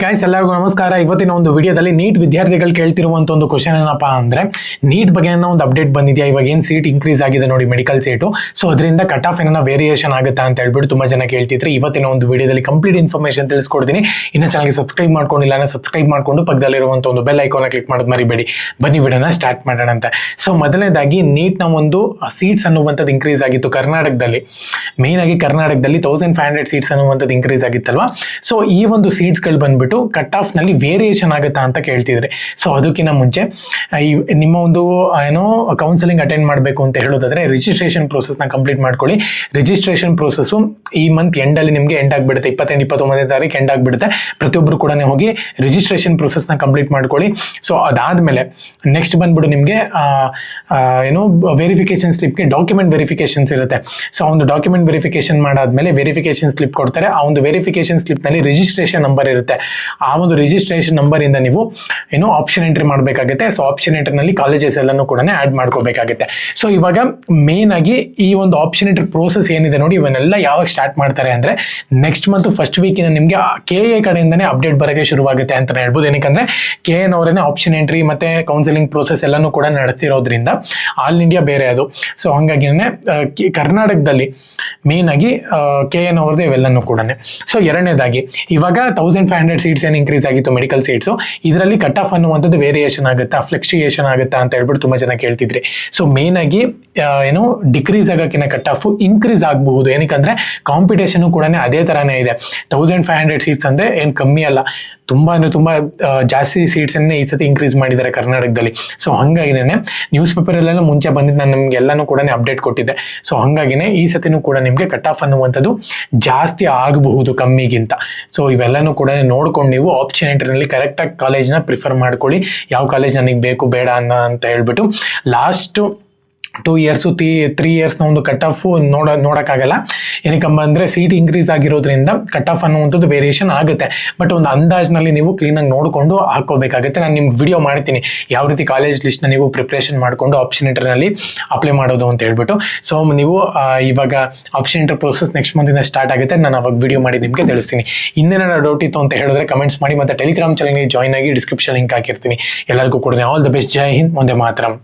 Guys ಎಲ್ಲರಿಗೂ ನಮಸ್ಕಾರ. ಇವತ್ತಿನ ಒಂದು ವಿಡಿಯೋದಲ್ಲಿ ನೀಟ್ ವಿದ್ಯಾರ್ಥಿಗಳು ಕೇಳ್ತಿರುವಂತ ಒಂದು ಕ್ವಶನ್ ಏನಪ್ಪಾ ಅಂದ್ರೆ, ನೀಟ್ ಬಗ್ಗೆ ಒಂದು ಅಪ್ಡೇಟ್ ಬಂದಿದೆಯಾ, ಇವಾಗ ಏನ್ ಸೀಟ್ ಇನ್ಕ್ರೀಸ್ ಆಗಿದೆ ನೋಡಿ ಮೆಡಿಕಲ್ ಸೀಟು, ಸೊ ಅದರಿಂದ ಕಟ್ ಆಫ್ ಏನೋ ವೇರಿಯೇಷನ್ ಆಗುತ್ತಾ ಅಂತ ಹೇಳ್ಬಿಟ್ಟು ತುಂಬಾ ಜನ ಕೇಳ್ತಿದ್ರೆ ಇವತ್ತಿನ ಒಂದು ವಿಡಿಯೋದಲ್ಲಿ ಕಂಪ್ಲೀಟ್ ಇನ್ಫಾರ್ಮೇಶನ್ ತಿಳಿಸ್ಕೊಡ್ತೀನಿ. ಇನ್ನು ಚಾನಲ್ಗೆ ಸಬ್ಸ್ಕ್ರೈಬ್ ಮಾಡ್ಕೊಂಡಿಲ್ಲ ಅಂದ್ರೆ ಸಬ್ಸ್ಕ್ರೈಬ್ ಮಾಡ್ಕೊಂಡು ಪಕ್ಕದಲ್ಲಿರುವಂತ ಒಂದು ಬೆಲ್ ಐಕಾನ್ ಕ್ಲಿಕ್ ಮಾಡೋದು ಮರಿಬೇಡಿ. ಬನ್ನಿ ವಿಡಿಯೋನ ಸ್ಟಾರ್ಟ್ ಮಾಡೋಣ ಅಂತ. ಸೊ ಮೊದಲನೇದಾಗಿ ನೀಟ್ ನ ಒಂದು ಸೀಟ್ಸ್ ಅನ್ನುವಂಥದ್ದು ಇನ್ಕ್ರೀಸ್ ಆಗಿತ್ತು ಕರ್ನಾಟಕದಲ್ಲಿ, ಮೇನ್ ಆಗಿ ಕರ್ನಾಟಕದಲ್ಲಿ 1500 ಸೀಟ್ಸ್ ಅನ್ನುವಂಥದ್ದು ಇನ್ಕ್ರೀಸ್ ಆಗಿತ್ತಲ್ವಾ. ಸೊ ಈ ಒಂದು ಸೀಟ್ಸ್ಗಳು ಬಂದ್ಬಿಟ್ಟು ಕಟ್ ಆಫ್ ನಲ್ಲಿ ವೇರಿಯೇಷನ್ ಆಗುತ್ತಾ ಅಂತ ಕೇಳ್ತಿದ್ರೆ, ಸೊ ಅದಕ್ಕಿಂತ ಮುಂಚೆ ನಿಮ್ಮ ಒಂದು ಏನೋ ಕೌನ್ಸಿಲಿಂಗ್ ಅಟೆಂಡ್ ಮಾಡಬೇಕು ಅಂತ ಹೇಳೋದಾದ್ರೆ ರಿಜಿಸ್ಟ್ರೇಷನ್ ಪ್ರೋಸೆಸ್ ನ ಕಂಪ್ಲೀಟ್ ಮಾಡ್ಕೊಳ್ಳಿ. ರಿಜಿಸ್ಟ್ರೇಷನ್ ಪ್ರೋಸೆಸ್ ಈ ಮಂತ್ ಎಂಡ್ ಅಲ್ಲಿ ನಿಮಗೆ ಎಂಡ್ ಆಗಿಬಿಡುತ್ತೆ, 28-29ನೇ ತಾರೀಕು ಎಂಡ್ ಆಗಿಬಿಡುತ್ತೆ. ಪ್ರತಿಯೊಬ್ಬರು ಕೂಡ ಹೋಗಿ ರಿಜಿಸ್ಟ್ರೇಷನ್ ಪ್ರೋಸೆಸ್ ನ ಕಂಪ್ಲೀಟ್ ಮಾಡ್ಕೊಳ್ಳಿ. ಸೊ ಅದಾದ್ಮೇಲೆ ನೆಕ್ಸ್ಟ್ ಬಂದ್ಬಿಟ್ಟು ನಿಮಗೆ ಏನು ವೆರಿಫಿಕೇಶನ್ ಸ್ಲಿಪ್ಗೆ ಡಾಕ್ಯುಮೆಂಟ್ ವೆರಿಫಿಕೇಶನ್ಸ್ ಇರುತ್ತೆ. ಸೊ ಆ ಒಂದು ಡಾಕ್ಯುಮೆಂಟ್ ವೆರಿಫಿಕೇಶನ್ ಮಾಡಾದ್ಮೇಲೆ ವೆರಿಫಿಕೇಶನ್ ಸ್ಲಿಪ್ ಕೊಡ್ತಾರೆ. ಆ ಒಂದು ವೆರಿಫಿಕೇಶನ್ ಸ್ಲಿಪ್ ನಲ್ಲಿ ರಿಜಿಸ್ಟ್ರೇಷನ್ ನಂಬರ್ ಇರುತ್ತೆ. ಆ ಒಂದು ರಿಜಿಸ್ಟ್ರೇಷನ್ ನಂಬರ್ ಇಂದ ನೀವು ಏನು ಆಪ್ಷನ್ ಎಂಟ್ರಿ ಮಾಡಬೇಕಾಗುತ್ತೆ. ಸೊ ಆಪ್ಷನ್ ಎಂಟ್ರಿ ನಲ್ಲಿ ಕಾಲೇಜಸ್ ಎಲ್ಲಾನು ಕೂಡ ಆಡ್ ಮಾಡ್ಕೋಬೇಕಾಗುತ್ತೆ. ಸೊ ಇವಾಗ ಮೇನ್ ಆಗಿ ಈ ಒಂದು ಆಪ್ಷನ್ ಎಂಟ್ರಿ ಪ್ರೋಸೆಸ್ ಏನಿದೆ ನೋಡಿ, ಇವನ್ನೆಲ್ಲ ಯಾವಾಗ ಸ್ಟಾರ್ಟ್ ಮಾಡ್ತಾರೆ ಅಂದ್ರೆ ನೆಕ್ಸ್ಟ್ ಮಂತ್ ಫಸ್ಟ್ ವೀಕ್ ಇಂದ ನಿಮಗೆ KA ಕಡೆಯಿಂದನೇ ಅಪ್ಡೇಟ್ ಬರೋಕೆ ಶುರುವಾಗುತ್ತೆ ಅಂತ ಹೇಳ್ಬೋದು. ಏನಕ್ಕಂದ್ರೆ KN ಅವರೇನೆ ಆಪ್ಷನ್ ಎಂಟ್ರಿ ಮತ್ತೆ ಕೌನ್ಸಿಲಿಂಗ್ ಪ್ರೋಸೆಸ್ ಎಲ್ಲಾನು ಕೂಡ ನಡೆಸ್ತಿರೋದ್ರಿಂದ ಆಲ್ ಇಂಡಿಯಾ ಬೇರೆ ಅದು. ಸೊ ಹಂಗಾಗಿನೇ ಕರ್ನಾಟಕದಲ್ಲಿ ಮೇನ್ ಆಗಿ KN ಅವ್ರದ್ದು ಇವೆಲ್ಲನೂ ಕೂಡ. ಸೊ ಎರಡನೇದಾಗಿ ಇವಾಗ 1500 ಸೀಟ್ಸ್ ಏನು ಇನ್ಕ್ರೀಸ್ ಆಗಿತ್ತು ಮೆಡಿಕಲ್ ಸೀಟ್ಸು, ಇದರಲ್ಲಿ ಕಟ್ ಆಫ್ ಅನ್ನುವಂಥದ್ದು ವೇರಿಯೇಷನ್ ಆಗುತ್ತಾ, ಫ್ಲೆಕ್ಚುಯೇಷನ್ ಆಗುತ್ತಾ ಅಂತ ಹೇಳ್ಬಿಟ್ಟು ತುಂಬಾ ಜನ ಕೇಳ್ತಿದ್ರಿ. ಸೊ ಮೇನ್ ಆಗಿ ಏನು ಡಿಕ್ರೀಸ್ ಆಗೋಕ್ಕಿಂತ ಕಟ್ ಆಫ್ ಇನ್ಕ್ರೀಸ್ ಆಗಬಹುದು. ಏನಕ್ಕಂದ್ರೆ ಕಾಂಪಿಟೇಷನ್ ಕೂಡ ಅದೇ ತರಾನೇ ಇದೆ. 1500 ಸೀಟ್ಸ್ ಅಂದ್ರೆ ಏನು ಕಮ್ಮಿ ಅಲ್ಲ, ತುಂಬಾ ಅಂದ್ರೆ ತುಂಬಾ ಜಾಸ್ತಿ ಸೀಟ್ಸ್ ಅನ್ನೇ ಈ ಸತಿ ಇನ್ಕ್ರೀಸ್ ಮಾಡಿದ್ದಾರೆ ಕರ್ನಾಟಕದಲ್ಲಿ. ಸೊ ಹಂಗಾಗಿನೇ ನ್ಯೂಸ್ ಪೇಪರ್ ಅಲ್ಲೆಲ್ಲ ಮುಂಚೆ ಬಂದಿದ್ದು ನಾನು ನಿಮ್ಗೆ ಎಲ್ಲಾನು ಕೂಡ ಅಪ್ಡೇಟ್ ಕೊಟ್ಟಿದ್ದೆ. ಸೊ ಹಂಗಾಗಿನೇ ಈ ಸತಿನೂ ಕೂಡ ನಿಮ್ಗೆ ಕಟ್ ಆಫ್ ಅನ್ನುವಂಥದ್ದು ಜಾಸ್ತಿ ಆಗಬಹುದು ಕಮ್ಮಿಗಿಂತ. ಸೊ ಇವೆಲ್ಲನೂ ಕೂಡ ನೋಡ್ಕೊಂಡು ನೀವು ಆಪ್ಷನ್ ಎಂಟ್ರಿನಲ್ಲಿ ಕರೆಕ್ಟಾಗಿ ಕಾಲೇಜ್ನ ಪ್ರಿಫರ್ ಮಾಡ್ಕೊಳ್ಳಿ, ಯಾವ ಕಾಲೇಜ್ ನನಗೆ ಬೇಕು ಬೇಡ ಅಂತ ಹೇಳ್ಬಿಟ್ಟು. ಲಾಸ್ಟ್ 2 years 3 years ಒಂದು ಕಟ್ ಆಫ್ ನೋಡೋಕ್ಕಾಗಲ್ಲ. ಏನಕ್ಕಂಬ ಅಂದರೆ ಸೀಟ್ ಇನ್ಕ್ರೀಸ್ ಆಗಿರೋದ್ರಿಂದ ಕಟ್ ಆಫ್ ಅನ್ನುವಂಥದ್ದು ವೇರಿಯೇಷನ್ ಆಗುತ್ತೆ. ಬಟ್ ಒಂದು ಅಂದಾಜಿನಲ್ಲಿ ನೀವು ಕ್ಲೀನಾಗಿ ನೋಡಿಕೊಂಡು ಹಾಕೋಬೇಕಾಗುತ್ತೆ. ನಾನು ನಿಮ್ಗೆ ವಿಡಿಯೋ ಮಾಡ್ತೀನಿ ಯಾವ ರೀತಿ ಕಾಲೇಜ್ ಲಿಸ್ಟ್ನ ನೀವು ಪ್ರಿಪ್ರೇಷನ್ ಮಾಡಿಕೊಂಡು ಆಪ್ಷನ್ ಎಂಟ್ರಿನಲ್ಲಿ ಅಪ್ಲೈ ಮಾಡೋದು ಅಂತ ಹೇಳ್ಬಿಟ್ಟು. ಸೊ ನೀವು ಇವಾಗ ಆಪ್ಷನ್ ಎಂಟ್ರಿ ಪ್ರೋಸೆಸ್ ನೆಕ್ಸ್ಟ್ ಮಂತಿಂದ ಸ್ಟಾರ್ಟ್ ಆಗುತ್ತೆ. ನಾನು ಅವಾಗ ವಿಡಿಯೋ ಮಾಡಿ ನಿಮಗೆ ತಿಳಿಸ್ತೀನಿ. ಇನ್ನೇನಾದ್ರು ಡೌಟ್ ಇತ್ತು ಅಂತ ಹೇಳಿದ್ರೆ ಕಮೆಂಟ್ಸ್ ಮಾಡಿ, ಮತ್ತು ಟೆಲಿಗ್ರಾಮ್ ಚಾನಲ್ಗೆ ಜಾಯ್ನ್ ಆಗಿ ಡಿಸ್ಕ್ರಿಪ್ಷನ್ ಲಿಂಕ್ ಹಾಕಿರ್ತೀನಿ. ಎಲ್ಲರಿಗೂ ಕೂಡ ಆಲ್ ದ ಬೆಸ್ಟ್. ಜೈ ಹಿಂದ್, ಮುಂದೆ ಮಾತರಂ.